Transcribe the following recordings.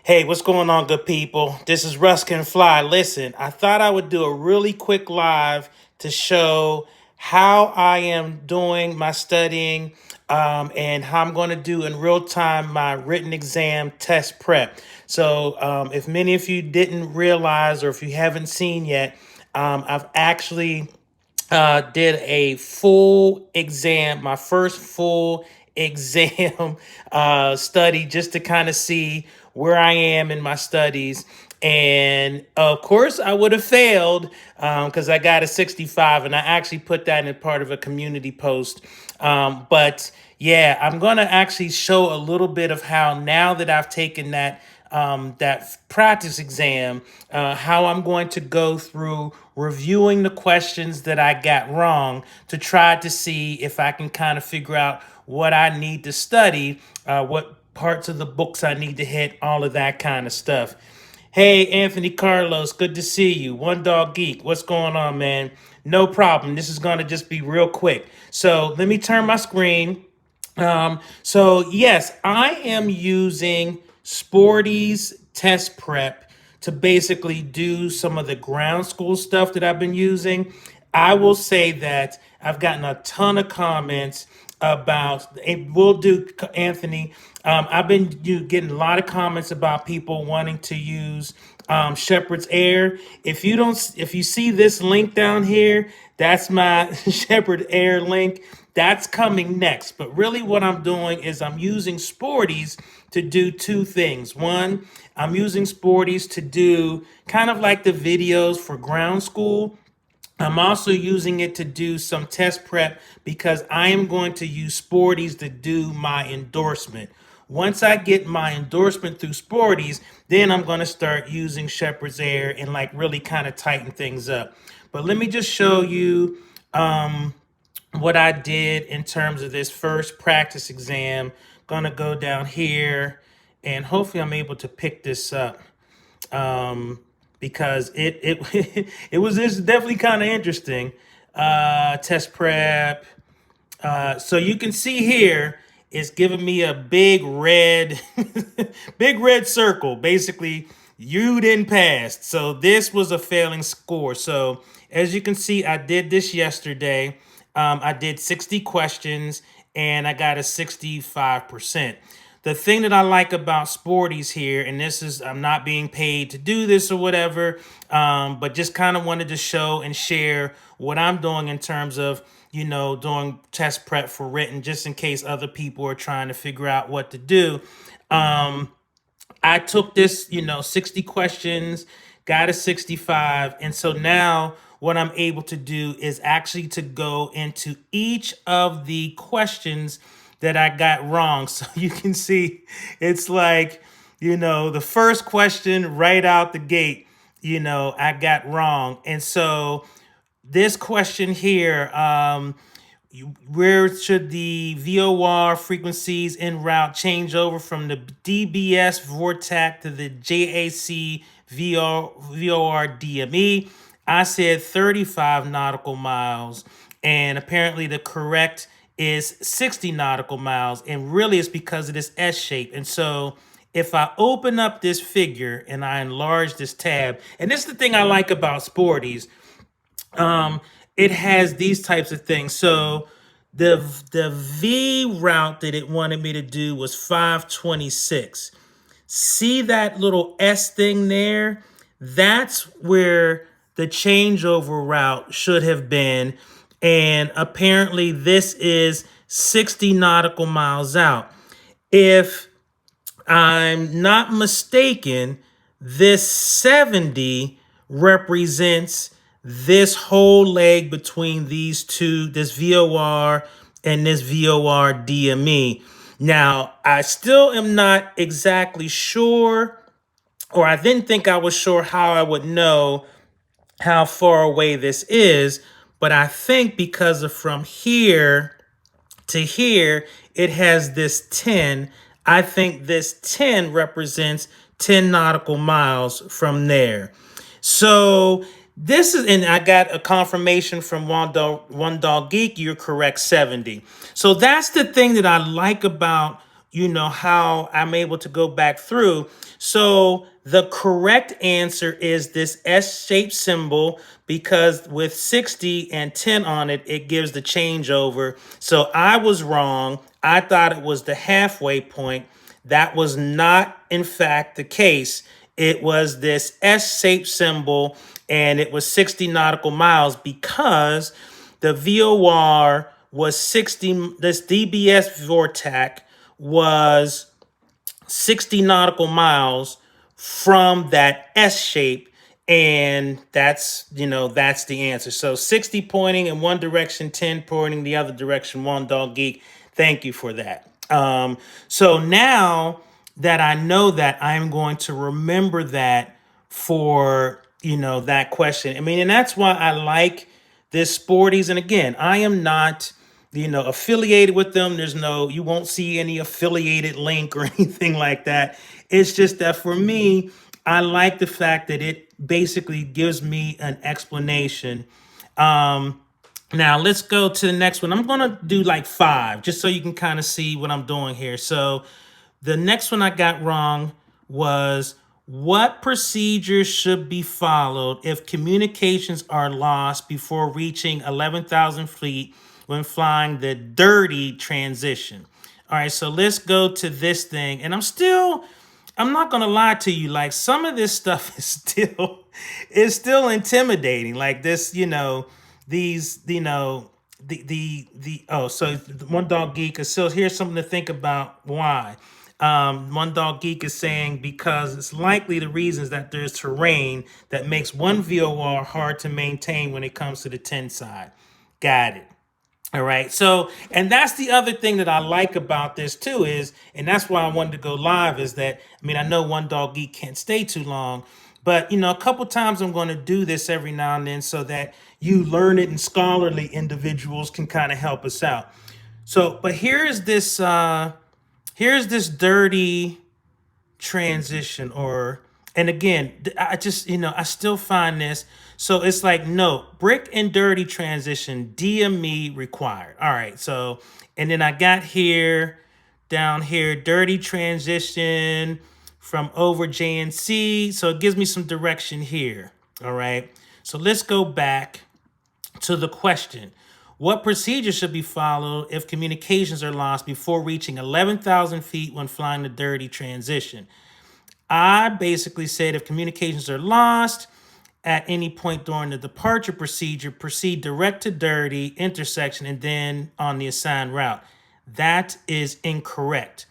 Hey, what's going on, good people? This is Russ Can Fly. Listen, I thought I would do a really quick live to show how I am doing my studying and how I'm going to do in real time my written exam test prep. So, if many of you didn't realize or if you haven't seen yet, I've actually did a full exam, my first full exam study, just to kind of see where I am in my studies. And of course, I would have failed because I got a 65, and I actually put that in part of a community post. But yeah, I'm going to actually show a little bit of how now that I've taken that practice exam, how I'm going to go through reviewing the questions that I got wrong to try to see if I can kind of figure out what I need to study, what parts of the books I need to hit, all of that kind of stuff. Hey, Anthony Carlos, good to see you. One Dog Geek, what's going on, man? No problem. This is going to just be real quick. So let me turn my screen. So yes, I am using Sporty's test prep to basically do some of the ground school stuff that I've been using. I will say that I've gotten a ton of comments about it. Will do, Anthony. I've been getting a lot of comments about people wanting to use Shepherd's Air. If you see this link down here, that's my Shepherd Air link. That's coming next. But really what I'm doing is I'm using Sporties to do two things. One, I'm using Sporties to do kind of like the videos for ground school. I'm also using it to do some test prep because I am going to use Sporties to do my endorsement. Once I get my endorsement through Sporties, then I'm going to start using Shepherd's Air and like really kind of tighten things up. But let me just show you what I did in terms of this first practice exam. Gonna go down here and hopefully I'm able to pick this up because it was this definitely kind of interesting. Test prep. So you can see here it's giving me a big red big red circle. Basically, you didn't pass. So this was a failing score. So as you can see, I did this yesterday. I did 60 questions and I got a 65%. The thing that I like about Sporties here, and this is, I'm not being paid to do this or whatever, but just kind of wanted to show and share what I'm doing in terms of, doing test prep for written, just in case other people are trying to figure out what to do. I took this, 60 questions, got a 65. And so now what I'm able to do is actually to go into each of the questions that I got wrong. So you can see it's like, the first question right out the gate, I got wrong. And so this question here, where should the VOR frequencies en route change over from the DBS Vortac to the JAC VOR DME? I said 35 nautical miles, and apparently the correct is 60 nautical miles, and really it's because of this S shape. And so if I open up this figure and I enlarge this tab, and this is the thing I like about Sporties, it has these types of things. So the V route that it wanted me to do was 526. See that little S thing there? That's where the changeover route should have been. And apparently this is 60 nautical miles out. If I'm not mistaken, this 70 represents this whole leg between these two, this VOR and this VOR DME. Now, I still am not exactly sure, or I didn't think I was sure how I would know how far away this is, but I think because of from here to here, it has this 10. I think this 10 represents 10 nautical miles from there. So this is, and I got a confirmation from One Dog Geek, you're correct, 70. So that's the thing that I like about how I'm able to go back through. So the correct answer is this S-shaped symbol, because with 60 and 10 on it, it gives the changeover. So I was wrong. I thought it was the halfway point. That was not, in fact, the case. It was this S-shaped symbol, and it was 60 nautical miles because the VOR was 60. This DBS vortex was 60 nautical miles from that S shape. And that's the answer. So 60 pointing in one direction, 10 pointing the other direction. One Dog Geek. Thank you for that. So now that I know that, I'm going to remember that for, that question. I mean, and that's why I like this Sporties. And again, I am not, affiliated with them. You won't see any affiliated link or anything like that. It's just that for me, I like the fact that it basically gives me an explanation. Now let's go to the next one. I'm going to do like 5, just so you can kind of see what I'm doing here. So the next one I got wrong was, what procedures should be followed if communications are lost before reaching 11,000 feet when flying the dirty transition? All right, so let's go to this thing. And I'm not gonna lie to you, like some of this stuff is still intimidating. Like this, these, so One Dog Geek is still, here's something to think about why. One Dog Geek is saying because it's likely the reasons that there's terrain that makes one VOR hard to maintain when it comes to the 10 side. Got it. All right. So, and that's the other thing that I like about this too is, and that's why I wanted to go live, is that, I mean, I know One Dog Geek can't stay too long, but a couple times I'm going to do this every now and then so that you learn it and scholarly individuals can kind of help us out. So, but here's this dirty transition, and again, I just, I still find this. So it's like, no, brick and dirty transition, DME required. All right. So, and then I got down here, dirty transition from over JNC. So it gives me some direction here. All right. So let's go back to the question. What procedure should be followed if communications are lost before reaching 11,000 feet when flying the dirty transition? I basically said if communications are lost at any point during the departure procedure, proceed direct to dirty intersection and then on the assigned route. That is incorrect.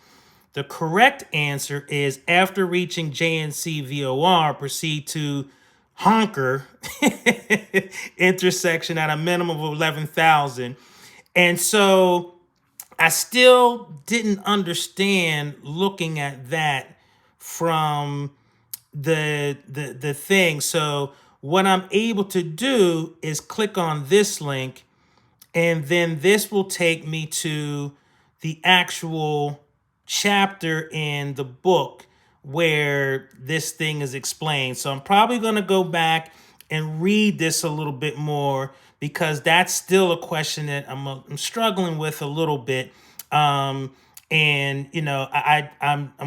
The correct answer is after reaching JNC VOR, proceed to honker intersection at a minimum of 11,000. And so I still didn't understand looking at that from the thing. So what I'm able to do is click on this link, and then this will take me to the actual chapter in the book where this thing is explained. So I'm probably going to go back and read this a little bit more because that's still a question that I'm struggling with a little bit. And I'm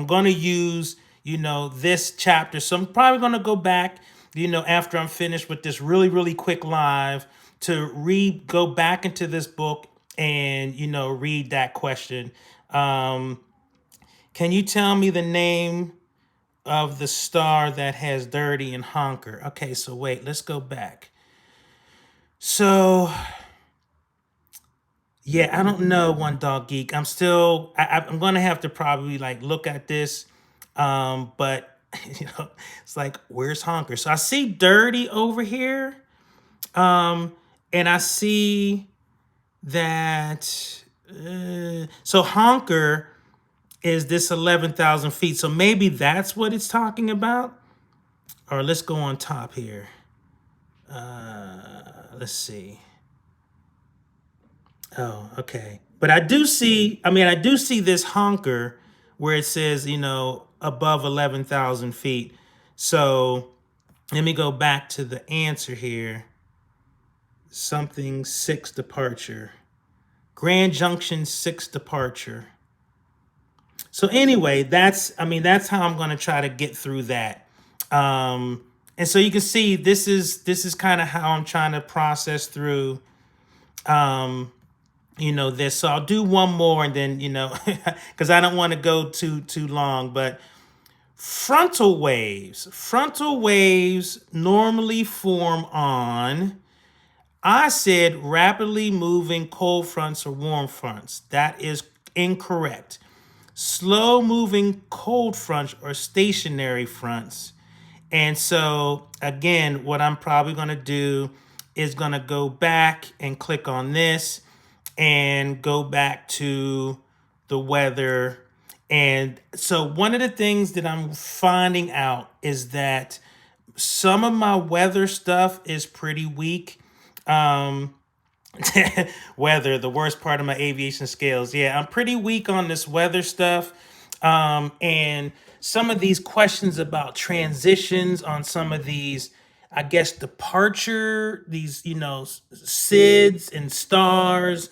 going to use this chapter. So I'm probably going to go back after I'm finished with this really quick live to go back into this book and read that question. Can you tell me the name of the star that has dirty and honker? Okay, so wait, let's go back. So yeah, I don't know, One Dog Geek. I'm gonna have to probably look at this. But it's like, where's honker? So I see dirty over here. And I see that so honker is this 11,000 feet. So maybe that's what it's talking about. Or let's go on top here. Let's see. Oh, okay. But I do see this honker where it says, above 11,000 feet. So let me go back to the answer here. Something 6 departure. Grand Junction 6 departure. So anyway, that's how I'm going to try to get through that. And so you can see this is kind of how I'm trying to process through this. So I'll do one more and then, because I don't want to go too long, but frontal waves normally form on, I said, rapidly moving cold fronts or warm fronts. That is incorrect. Slow moving cold fronts or stationary fronts. And so again, what I'm probably going to do is going to go back and click on this and go back to the weather. And so one of the things that I'm finding out is that some of my weather stuff is pretty weak. Um, Weather, the worst part of my aviation scales. Yeah, I'm pretty weak on this weather stuff. And some of these questions about transitions on some of these, I guess, departure, these, SIDS and stars.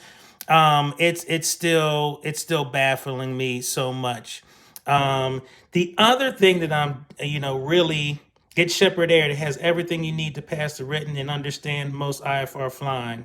It's still baffling me so much. The other thing that I'm, really get Shepherd Air that has everything you need to pass the written and understand most IFR flying.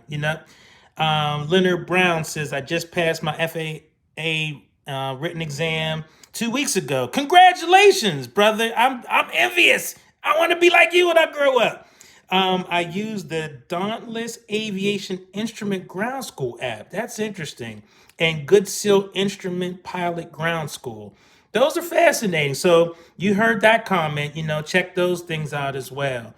Leonard Brown says, I just passed my FAA written exam 2 weeks ago. Congratulations, brother. I'm envious. I want to be like you when I grow up. I use the Dauntless Aviation Instrument Ground School app. That's interesting. And Good Seal Instrument Pilot Ground School. Those are fascinating. So you heard that comment, check those things out as well.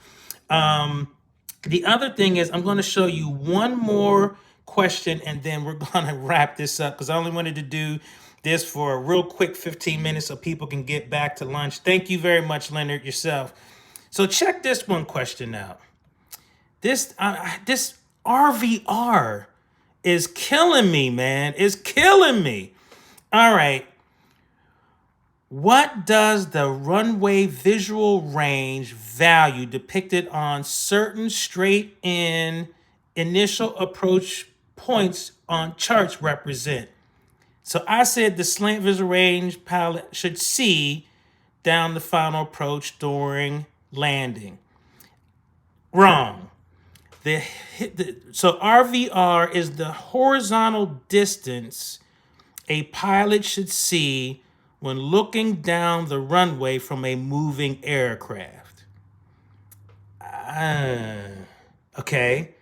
The other thing is I'm going to show you one more question and then we're going to wrap this up because I only wanted to do this for a real quick 15 minutes so people can get back to lunch. Thank you very much, Leonard, yourself. So check this one question out. This RVR is killing me, man. It's killing me. All right. What does the runway visual range value depicted on certain straight in initial approach points on charts represent? So I said the slant visual range pilot should see down the final approach during landing. Wrong. So RVR is the horizontal distance a pilot should see when looking down the runway from a moving aircraft. Okay.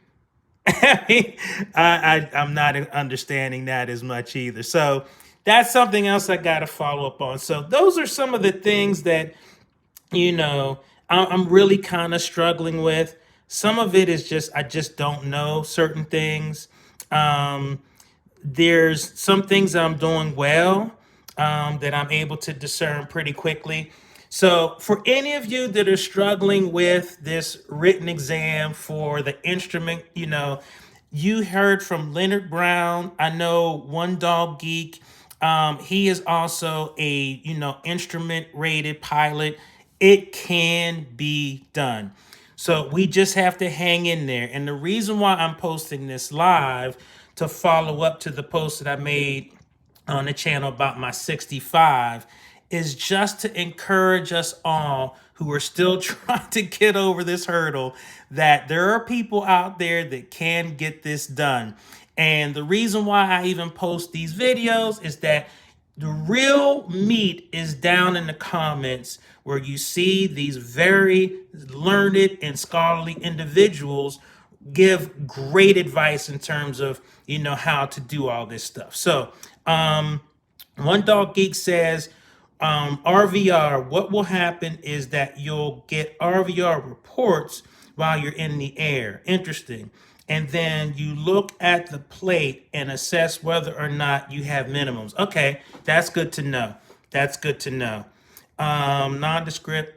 I'm not understanding that as much either. So that's something else I got to follow up on. So those are some of the things that, I'm really kind of struggling with. Some of it is just, I just don't know certain things. There's some things I'm doing well that I'm able to discern pretty quickly. So for any of you that are struggling with this written exam for the instrument, you heard from Leonard Brown. I know One Dog Geek. He is also a, instrument rated pilot. It can be done. So we just have to hang in there. And the reason why I'm posting this live to follow up to the post that I made on the channel about my 65 is just to encourage us all who are still trying to get over this hurdle that there are people out there that can get this done. And the reason why I even post these videos is that the real meat is down in the comments where you see these very learned and scholarly individuals give great advice in terms of, how to do all this stuff. So, One Dog Geek says, RVR, what will happen is that you'll get RVR reports while you're in the air. Interesting. And then you look at the plate and assess whether or not you have minimums. Okay, that's good to know. That's good to know. Nondescript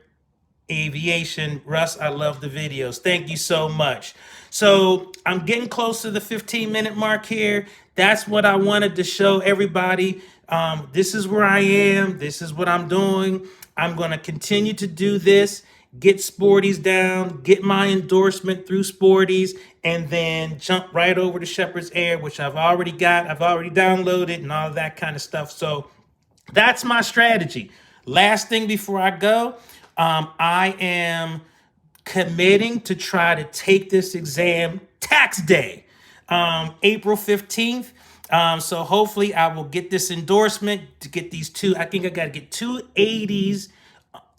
aviation. Russ, I love the videos. Thank you so much. So I'm getting close to the 15-minute mark here. That's what I wanted to show everybody. This is where I am. This is what I'm doing. I'm going to continue to do this, get Sporties down, get my endorsement through Sporties, and then jump right over to Shepherd's Air, which I've already got. I've already downloaded and all that kind of stuff. So that's my strategy. Last thing before I go, I am committing to try to take this exam tax day, April 15th. So hopefully I will get this endorsement to get these two. I think I got to get two 80s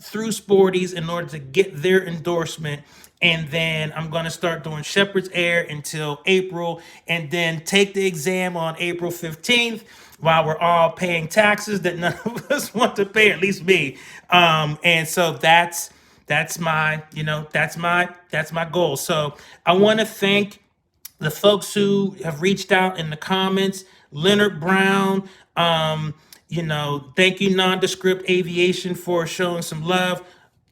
through Sporties in order to get their endorsement. And then I'm going to start doing Shepherd's Air until April, and then take the exam on April 15th while we're all paying taxes that none of us want to pay, at least me. And so that's my, that's my goal. So I want to thank the folks who have reached out in the comments. Leonard Brown, thank you, Nondescript Aviation, for showing some love.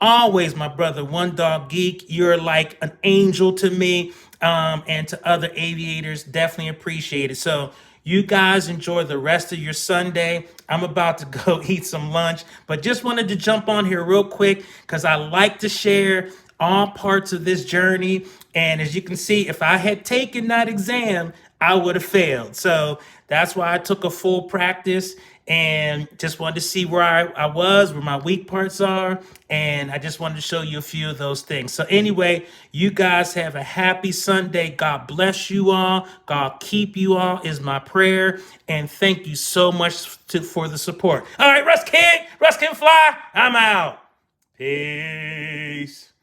Always, my brother, One Dog Geek, you're like an angel to me, and to other aviators. Definitely appreciate it. So you guys enjoy the rest of your Sunday. I'm about to go eat some lunch, but just wanted to jump on here real quick because I like to share all parts of this journey. And as you can see, if I had taken that exam, I would have failed. So that's why I took a full practice and just wanted to see where I was, where my weak parts are. And I just wanted to show you a few of those things. So anyway, you guys have a happy Sunday. God bless you all. God keep you all is my prayer. And thank you so much for the support. All right, Russ can fly. I'm out. Peace.